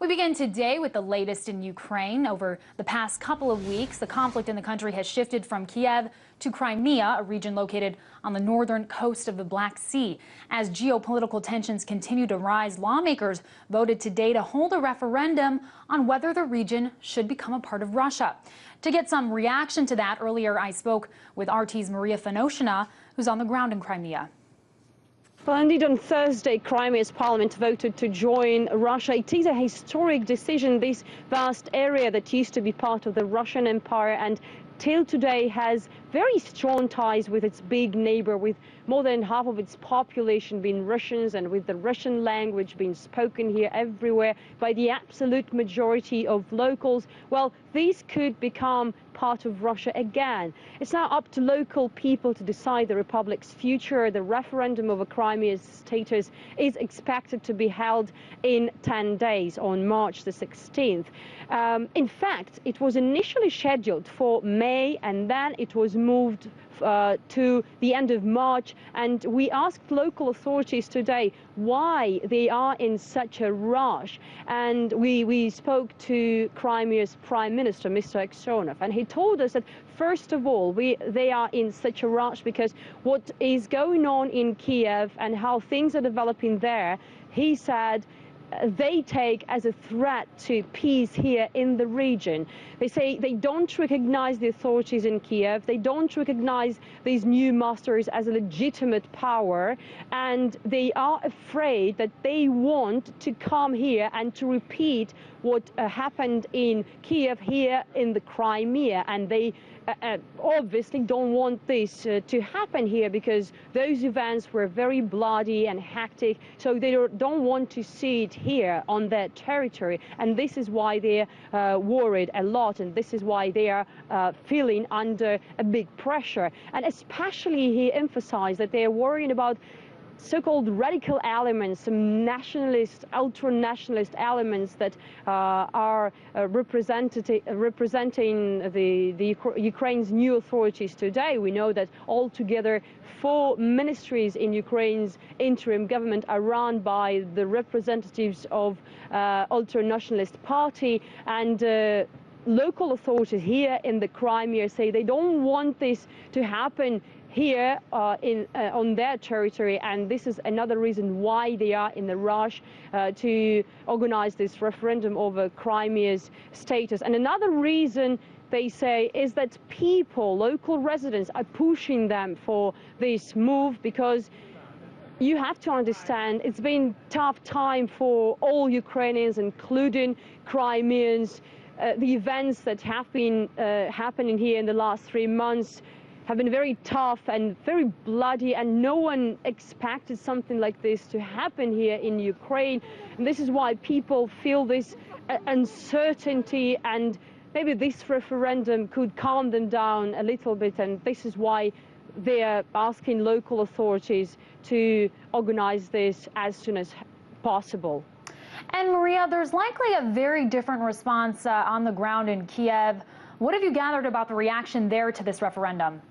We begin today with the latest in Ukraine. Over the past couple of weeks, the conflict in the country has shifted from Kiev to Crimea, a region located on the northern coast of the Black Sea. As geopolitical tensions continue to rise, lawmakers voted today to hold a referendum on whether the region should become a part of Russia. To get some reaction to that, earlier I spoke with RT's Finoshina, who's on the ground in Crimea. Well, indeed, on Thursday, Crimean Parliament voted to join Russia. It is a historic decision. This vast area that used to be part of the Russian Empire and till today has very strong ties with its big neighbor, with more than half of its population being Russians and with the Russian language being spoken here everywhere by the absolute majority of locals. Well, this could become part of Russia again. It's now up to local people to decide the republic's future. The referendum over Crimea's status is expected to be held in 10 days on March the 16th. In fact, it was initially scheduled for May, and then it was moved to the end of March, and we asked local authorities today why they are in such a rush, and we spoke to Crimea's Prime Minister, Mr. Turchinov, and he told us that first of all they are in such a rush because what is going on in Kiev and how things are developing there, he said, they take as a threat to peace here in the region. They say they don't recognize the authorities in Kiev, they don't recognize these new masters as a legitimate power, and they are afraid that they want to come here and to repeat what happened in Kiev here in the Crimea, and they obviously don't want this to happen here because those events were very bloody and hectic, so they don't want to see it here on their territory, and this is why they're worried a lot, and this is why they are feeling under a big pressure. And especially he emphasized that they are worrying about so-called radical elements, some nationalist, ultra-nationalist elements that are representing the Ukraine's new authorities today. We know that altogether 4 ministries in Ukraine's interim government are run by the representatives of ultra-nationalist party, and local authorities here in the Crimea say they don't want this to happen here on their territory, and this is another reason why they are in the rush to organize this referendum over Crimea's status. And another reason, they say, is that people, local residents, are pushing them for this move because you have to understand it's been a tough time for all Ukrainians, including Crimeans. The events that have been happening here in the last 3 months have been very tough and very bloody, and no one expected something like this to happen here in Ukraine. And this is why people feel this uncertainty, and maybe this referendum could calm them down a little bit, and this is why they are asking local authorities to organize this as soon as possible. And Maria, there's likely a very different response on the ground in Kiev. What have you gathered about the reaction there to this referendum?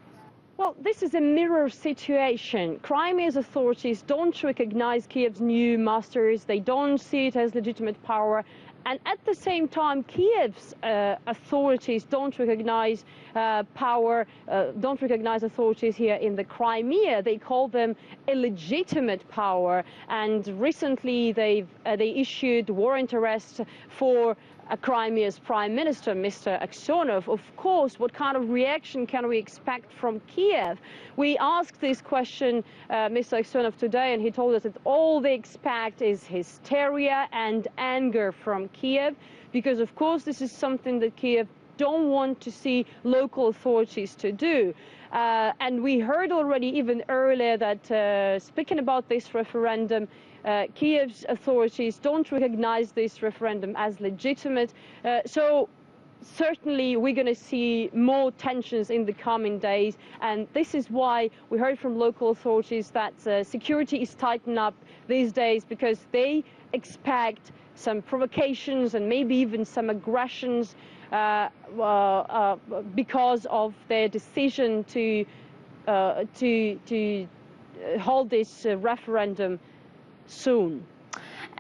Well, this is a mirror situation. Crimea's authorities don't recognize Kiev's new masters. They don't see it as legitimate power. And at the same time, Kiev's authorities don't recognize don't recognize authorities here in the Crimea. They call them illegitimate power. And recently, they issued warrant arrest for Crimea's Prime Minister, Mr. Turchinov. Of course, what kind of reaction can we expect from Kiev? We asked this question Mr. Turchinov today, and he told us that all they expect is hysteria and anger from Kiev, because of course this is something that Kiev don't want to see local authorities to do. And we heard already even earlier that speaking about this referendum, Kiev's authorities don't recognize this referendum as legitimate. So certainly we're going to see more tensions in the coming days, and this is why we heard from local authorities that security is tightening up these days because they expect some provocations and maybe even some aggressions because of their decision to hold this referendum soon.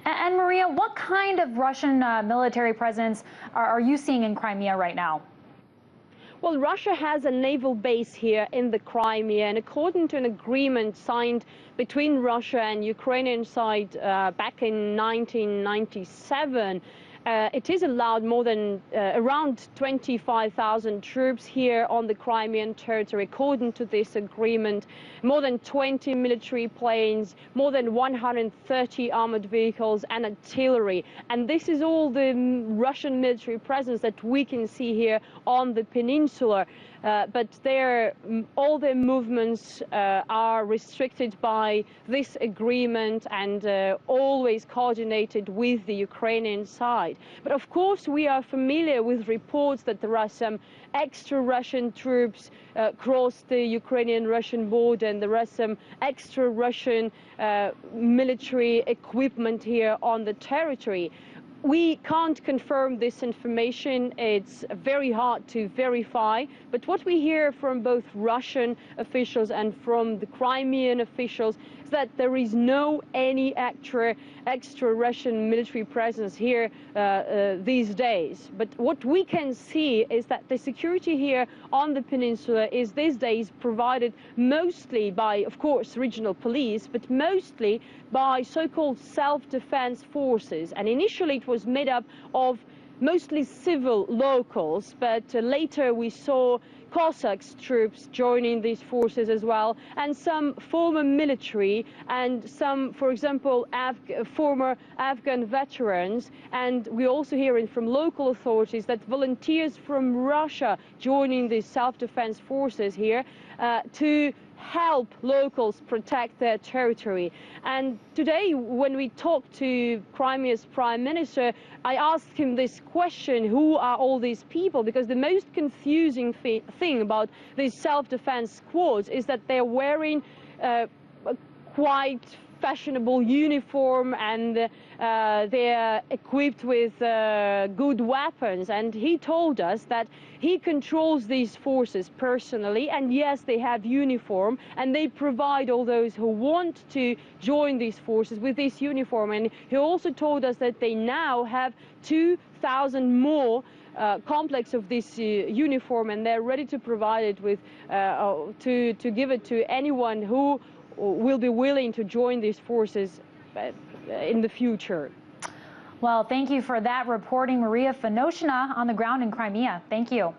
And Maria, what kind of Russian military presence are you seeing in Crimea right now? Well, Russia has a naval base here in the Crimea, and according to an agreement signed between Russia and Ukrainian side back in 1997, it is allowed more than around 25,000 troops here on the Crimean territory. According to this agreement, more than 20 military planes, more than 130 armored vehicles and artillery. And this is all the Russian military presence that we can see here on the peninsula. But all their movements are restricted by this agreement and always coordinated with the Ukrainian side. But of course, we are familiar with reports that there are some extra Russian troops cross the Ukrainian-Russian border, and there are some extra Russian military equipment here on the territory. We can't confirm this information. It's very hard to verify. But what we hear from both Russian officials and from the Crimean officials is that there is no any extra Russian military presence here these days. But what we can see is that the security here on the peninsula is these days provided mostly by, of course, regional police, but mostly by so-called self-defense forces. And initially it was made up of mostly civil locals, but later we saw Cossacks troops joining these forces as well, and some former military and some, for example, former Afghan veterans. And we also hearing from local authorities that volunteers from Russia joining these self-defense forces here to help locals protect their territory. And today, when we talked to Crimea's Prime Minister, I asked him this question: who are all these people? Because the most confusing thing about these self-defense squads is that they're wearing quite fashionable uniform, and they're equipped with good weapons. And he told us that he controls these forces personally, and yes, they have uniform, and they provide all those who want to join these forces with this uniform. And he also told us that they now have 2,000 more complex of this uniform, and they're ready to provide it with to give it to anyone who will be willing to join these forces in the future. Well, thank you for that reporting, Maria Finoshina, on the ground in Crimea. Thank you.